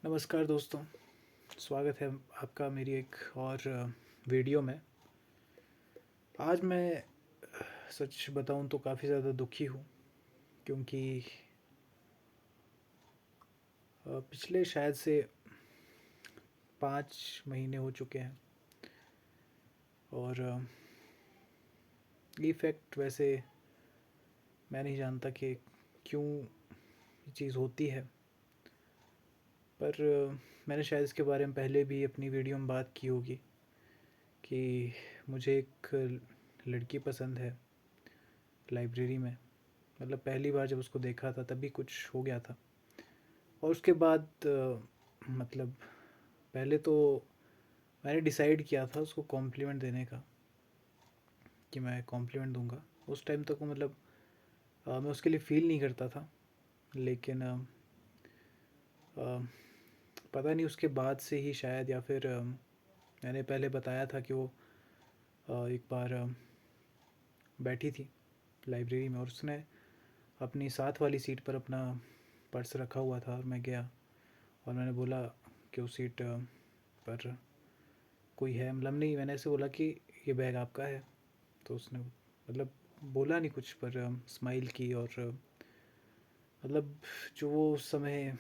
नमस्कार दोस्तों, स्वागत है आपका मेरी एक और वीडियो में। आज मैं सच बताऊं तो काफ़ी ज़्यादा दुखी हूं क्योंकि पिछले शायद से 5 महीने हो चुके हैं और ये इफ़ेक्ट वैसे मैं नहीं जानता कि क्यों ये चीज़ होती है, पर मैंने शायद इसके बारे में पहले भी अपनी वीडियो में बात की होगी कि मुझे एक लड़की पसंद है लाइब्रेरी में। मतलब पहली बार जब उसको देखा था तभी कुछ हो गया था और उसके बाद मतलब पहले तो मैंने डिसाइड किया था उसको कॉम्प्लीमेंट देने का कि मैं कॉम्प्लीमेंट दूंगा। उस टाइम तक वो मतलब मैं उसके लिए फ़ील नहीं करता था, लेकिन अ, पता नहीं उसके बाद से ही शायद, या फिर मैंने पहले बताया था कि वो एक बार बैठी थी लाइब्रेरी में और उसने अपनी साथ वाली सीट पर अपना पर्स रखा हुआ था और मैं गया और मैंने बोला कि उस सीट पर कोई है। मतलब नहीं, मैंने ऐसे बोला कि ये बैग आपका है, तो उसने मतलब बोला नहीं कुछ, पर स्माइल की और मतलब जो वो उस समय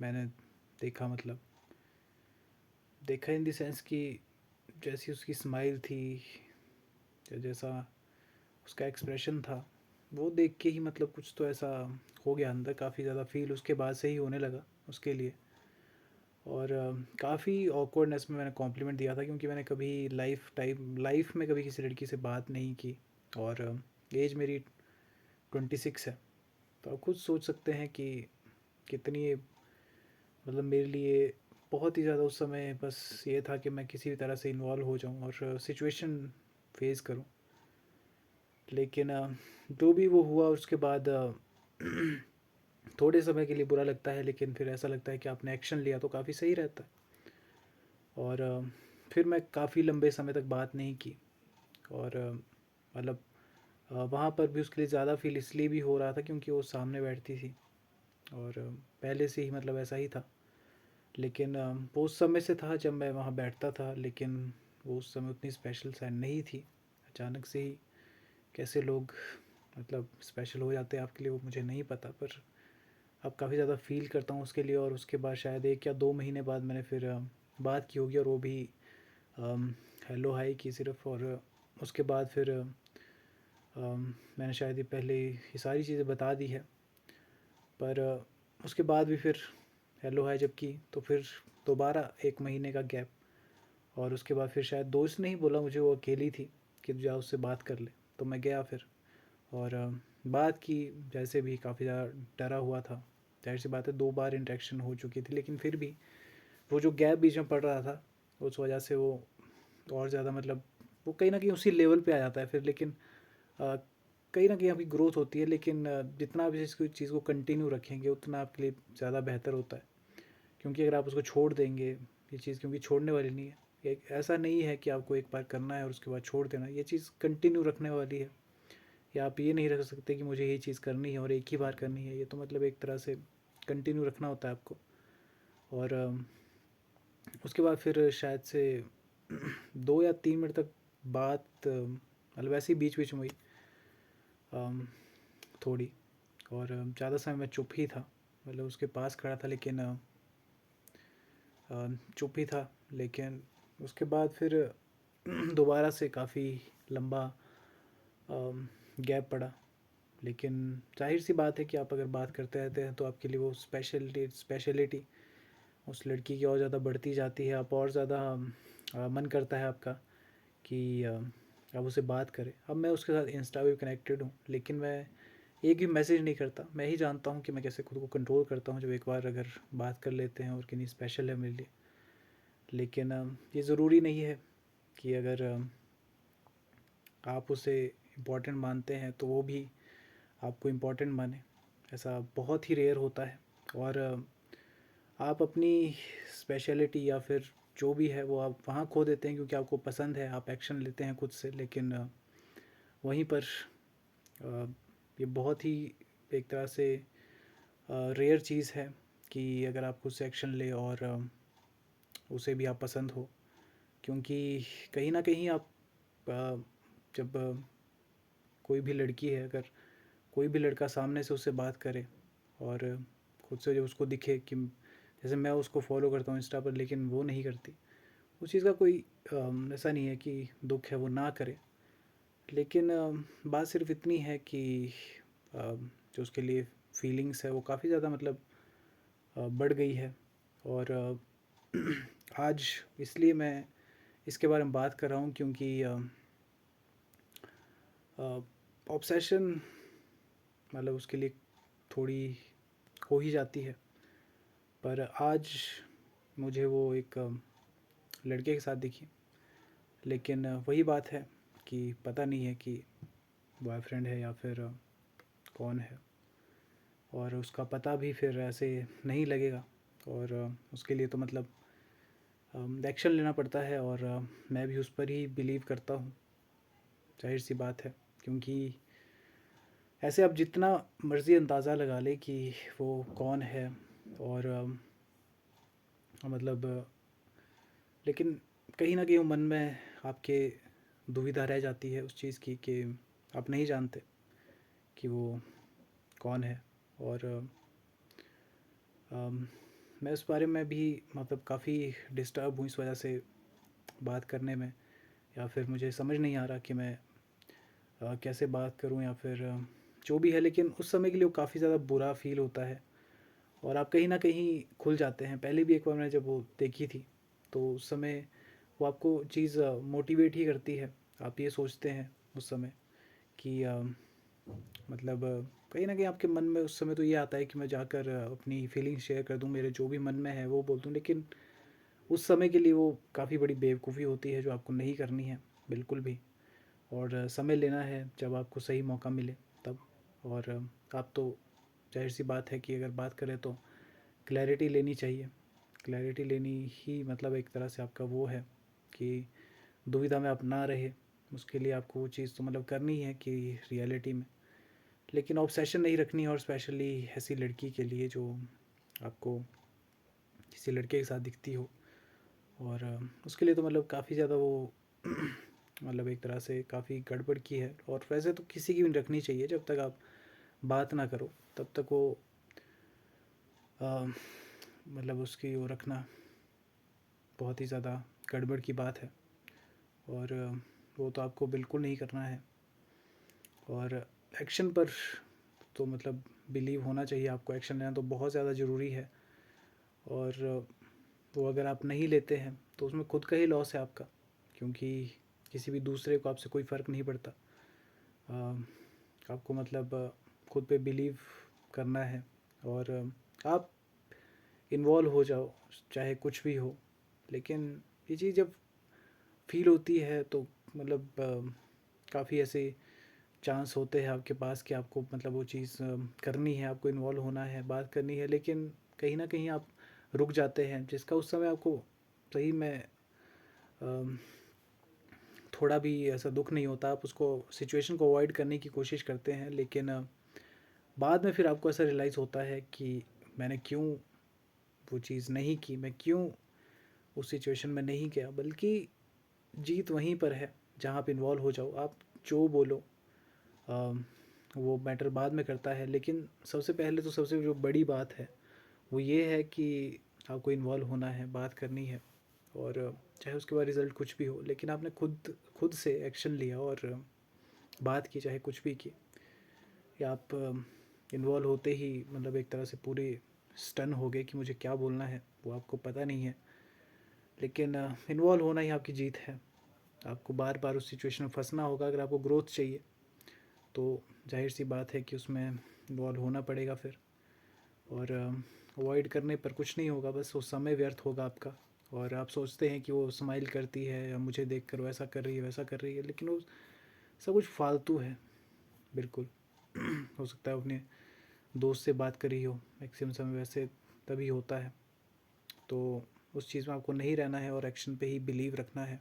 मैंने देखा, मतलब देखा इन द सेंस कि जैसी उसकी स्माइल थी या जैसा उसका एक्सप्रेशन था, वो देख के ही मतलब कुछ तो ऐसा हो गया अंदर। काफ़ी ज़्यादा फील उसके बाद से ही होने लगा उसके लिए। और काफ़ी ऑकवर्डनेस में मैंने कॉम्प्लीमेंट दिया था क्योंकि मैंने कभी लाइफ में कभी किसी लड़की से बात नहीं की और एज मेरी 26 है। तो आप खुद सोच सकते हैं कि कितनी ये मतलब मेरे लिए बहुत ही ज़्यादा उस समय बस ये था कि मैं किसी भी तरह से इन्वॉल्व हो जाऊं और सिचुएशन फेस करूं। लेकिन जो भी वो हुआ उसके बाद थोड़े समय के लिए बुरा लगता है, लेकिन फिर ऐसा लगता है कि आपने एक्शन लिया तो काफ़ी सही रहता है। और फिर मैं काफ़ी लंबे समय तक बात नहीं की और मतलब वहाँ पर भी उसके लिए ज़्यादा फील इसलिए भी हो रहा था क्योंकि वो सामने बैठती थी और पहले से ही मतलब ऐसा ही था। लेकिन वो उस समय से था जब मैं वहाँ बैठता था, लेकिन वो उस समय उतनी स्पेशल शायद नहीं थी। अचानक से ही कैसे लोग मतलब स्पेशल हो जाते हैं आपके लिए वो मुझे नहीं पता, पर अब काफ़ी ज़्यादा फ़ील करता हूँ उसके लिए। और उसके बाद शायद 1 या 2 महीने बाद मैंने फिर बात की होगी और वो भी हेलो हाई की सिर्फ। और उसके बाद फिर मैंने शायद ये पहले ये सारी चीज़ें बता दी है, पर उसके बाद भी फिर हेलो हाय जब की तो फिर दोबारा 1 महीने का गैप। और उसके बाद फिर शायद दोस्त ने ही बोला मुझे, वो अकेली थी, कि तू जा उससे बात कर ले। तो मैं गया फिर और बात की। जैसे भी काफ़ी ज़्यादा डरा हुआ था, जाहिर सी बात है 2 बार इंटरेक्शन हो चुकी थी, लेकिन फिर भी वो जो गैप बीच में पड़ रहा था उस वजह से वो और ज़्यादा मतलब वो कहीं ना कहीं उसी लेवल पे आ जाता है फिर। लेकिन कहीं ना कहीं अभी ग्रोथ होती है, लेकिन जितना आप इसको चीज़ को कंटिन्यू रखेंगे उतना आपके लिए ज़्यादा बेहतर होता है। क्योंकि अगर आप उसको छोड़ देंगे, ये चीज़ क्योंकि छोड़ने वाली नहीं है। एक ऐसा नहीं है कि आपको एक बार करना है और उसके बाद छोड़ देना, ये चीज़ कंटिन्यू रखने वाली है। या आप ये नहीं रख सकते कि मुझे ये चीज़ करनी है और एक ही बार करनी है। ये तो मतलब एक तरह से कंटिन्यू रखना होता है आपको। और उसके बाद फिर शायद से 2 या 3 मिनट तक बात मतलब ऐसे ही बीच बीच में हुई थोड़ी। और ज़्यादा समय मैं चुप ही था, मतलब उसके पास खड़ा था लेकिन चुप ही था। लेकिन उसके बाद फिर दोबारा से काफ़ी लंबा गैप पड़ा। लेकिन जाहिर सी बात है कि आप अगर बात करते रहते हैं तो आपके लिए वो स्पेशलिटी उस लड़की की और ज़्यादा बढ़ती जाती है। आप और ज़्यादा मन करता है आपका कि आप उससे बात करें। अब मैं उसके साथ इंस्टा भी कनेक्टेड हूँ, लेकिन मैं एक भी मैसेज नहीं करता। मैं ही जानता हूँ कि मैं कैसे खुद को कंट्रोल करता हूँ जब एक बार अगर बात कर लेते हैं और कितनी स्पेशल है मेरे लिए। लेकिन ये ज़रूरी नहीं है कि अगर आप उसे इम्पोर्टेंट मानते हैं तो वो भी आपको इम्पोर्टेंट माने। ऐसा बहुत ही रेयर होता है। और आप अपनी स्पेशलिटी या फिर जो भी है वो आप वहाँ खो देते हैं क्योंकि आपको पसंद है, आप एक्शन लेते हैं खुद से। लेकिन वहीं पर ये बहुत ही एक तरह से रेयर चीज़ है कि अगर आप खुद से एक्शन ले और उसे भी आप पसंद हो, क्योंकि कहीं ना कहीं आप जब कोई भी लड़की है, अगर कोई भी लड़का सामने से उससे बात करे और खुद से जब उसको दिखे कि जैसे मैं उसको फॉलो करता हूँ इंस्टा पर लेकिन वो नहीं करती, उस चीज़ का कोई ऐसा नहीं है कि दुख है वो ना करे, लेकिन बात सिर्फ इतनी है कि जो उसके लिए फीलिंग्स है वो काफ़ी ज़्यादा मतलब बढ़ गई है। और आज इसलिए मैं इसके बारे में बात कर रहा हूँ क्योंकि ऑब्सेशन मतलब उसके लिए थोड़ी हो ही जाती है। पर आज मुझे वो एक लड़के के साथ दिखी, लेकिन वही बात है कि पता नहीं है कि बॉयफ्रेंड है या फिर कौन है, और उसका पता भी फिर ऐसे नहीं लगेगा, और उसके लिए तो मतलब एक्शन लेना पड़ता है, और मैं भी उस पर ही बिलीव करता हूँ, जाहिर सी बात है। क्योंकि ऐसे आप जितना मर्ज़ी अंदाज़ा लगा ले कि वो कौन है, और मतलब लेकिन कहीं ना कहीं मन में आपके दुविधा रह जाती है उस चीज़ की कि आप नहीं जानते कि वो कौन है। और मैं इस बारे में भी मतलब काफ़ी डिस्टर्ब हूँ इस वजह से बात करने में, या फिर मुझे समझ नहीं आ रहा कि मैं कैसे बात करूँ या फिर जो भी है। लेकिन उस समय के लिए वो काफ़ी ज़्यादा बुरा फील होता है, और आप कहीं ना कहीं खुल जाते हैं। पहले भी एक बार मैंने जब वो देखी थी तो उस समय वो आपको चीज़ मोटिवेट ही करती है। आप ये सोचते हैं उस समय कि मतलब कहीं ना कहीं आपके मन में उस समय तो ये आता है कि मैं जाकर अपनी फीलिंग शेयर कर दूं, मेरे जो भी मन में है वो बोल दूं। लेकिन उस समय के लिए वो काफ़ी बड़ी बेवकूफ़ी होती है जो आपको नहीं करनी है बिल्कुल भी। और समय लेना है जब आपको सही मौका मिले तब। और आप तो जाहिर सी बात है कि अगर बात करें तो क्लैरिटी लेनी चाहिए। क्लैरिटी लेनी ही मतलब एक तरह से आपका वो है कि दुविधा में आप ना रहे, उसके लिए आपको वो चीज़ तो मतलब करनी है कि रियलिटी में, लेकिन ऑब्सेशन नहीं रखनी है। और स्पेशली ऐसी लड़की के लिए जो आपको किसी लड़के के साथ दिखती हो, और उसके लिए तो मतलब काफ़ी ज़्यादा वो मतलब एक तरह से काफ़ी गड़बड़ की है। और वैसे तो किसी की भी नहीं रखनी चाहिए, जब तक आप बात ना करो तब तक वो मतलब उसकी वो रखना बहुत ही ज़्यादा गड़बड़ की बात है, और वो तो आपको बिल्कुल नहीं करना है। और एक्शन पर तो मतलब बिलीव होना चाहिए आपको, एक्शन लेना तो बहुत ज़्यादा ज़रूरी है। और वो अगर आप नहीं लेते हैं तो उसमें खुद का ही लॉस है आपका, क्योंकि किसी भी दूसरे को आपसे कोई फ़र्क नहीं पड़ता। आपको मतलब खुद पे बिलीव करना है, और आप इन्वॉल्व हो जाओ चाहे कुछ भी हो। लेकिन ये चीज़ जब फील होती है तो मतलब काफ़ी ऐसे चांस होते हैं आपके पास कि आपको मतलब वो चीज़ करनी है, आपको इन्वॉल्व होना है, बात करनी है, लेकिन कहीं ना कहीं आप रुक जाते हैं, जिसका उस समय आपको सही में थोड़ा भी ऐसा दुख नहीं होता। आप उसको सिचुएशन को अवॉइड करने की कोशिश करते हैं, लेकिन बाद में फिर आपको ऐसा रियलाइज़ होता है कि मैंने क्यों वो चीज़ नहीं की, मैं क्यों उस सिचुएशन में नहीं गया। बल्कि जीत वहीं पर है जहाँ आप इन्वॉल्व हो जाओ। आप जो बोलो वो मैटर बाद में करता है, लेकिन सबसे पहले तो सबसे जो बड़ी बात है वो ये है कि आपको इन्वॉल्व होना है, बात करनी है। और चाहे उसके बाद रिज़ल्ट कुछ भी हो, लेकिन आपने खुद खुद से एक्शन लिया और बात की, चाहे कुछ भी की। या आप इन्वॉल्व होते ही मतलब एक तरह से पूरे स्टन हो गए कि मुझे क्या बोलना है वो आपको पता नहीं है। लेकिन इन्वॉल्व होना ही आपकी जीत है। आपको बार बार उस सिचुएशन में फंसना होगा। अगर आपको ग्रोथ चाहिए तो जाहिर सी बात है कि उसमें इन्वॉल्व होना पड़ेगा फिर। और अवॉइड करने पर कुछ नहीं होगा, बस वो समय व्यर्थ होगा आपका। और आप सोचते हैं कि वो स्माइल करती है या मुझे देख कर वैसा कर रही है वैसा कर रही है, लेकिन वो सब कुछ फालतू है बिल्कुल। हो सकता है अपने दोस्त से बात करी हो, मैक्सिमम समय वैसे तभी होता है। तो उस चीज़ में आपको नहीं रहना है और एक्शन पे ही बिलीव रखना है।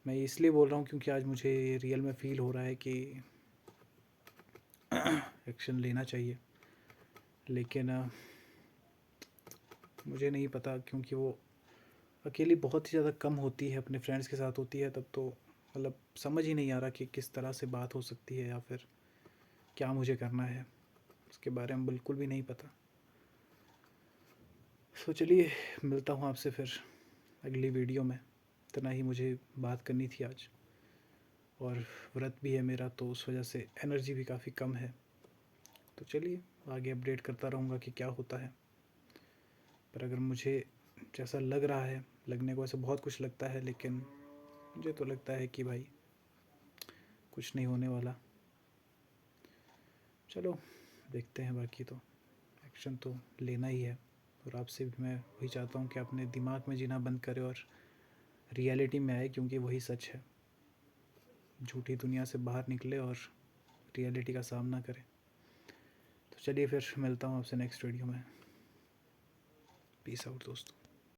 मैं इसलिए बोल रहा हूँ क्योंकि आज मुझे रियल में फ़ील हो रहा है कि एक्शन लेना चाहिए, लेकिन मुझे नहीं पता, क्योंकि वो अकेली बहुत ही ज़्यादा कम होती है, अपने फ्रेंड्स के साथ होती है तब तो मतलब समझ ही नहीं आ रहा कि किस तरह से बात हो सकती है या फिर क्या मुझे करना है, उसके बारे में बिल्कुल भी नहीं पता। तो चलिए, मिलता हूँ आपसे फिर अगली वीडियो में। इतना ही मुझे बात करनी थी आज, और व्रत भी है मेरा, तो उस वजह से एनर्जी भी काफ़ी कम है। तो चलिए, आगे अपडेट करता रहूँगा कि क्या होता है। पर अगर मुझे जैसा लग रहा है, लगने को ऐसे बहुत कुछ लगता है, लेकिन मुझे तो लगता है कि भाई कुछ नहीं होने वाला। चलो देखते हैं, बाकी तो एक्शन तो लेना ही है। और आपसे भी मैं वही चाहता हूँ कि अपने दिमाग में जीना बंद करें और रियलिटी में आए, क्योंकि वही सच है। झूठी दुनिया से बाहर निकले और रियलिटी का सामना करें। तो चलिए, फिर मिलता हूँ आपसे नेक्स्ट वीडियो में। पीस आउट दोस्तों।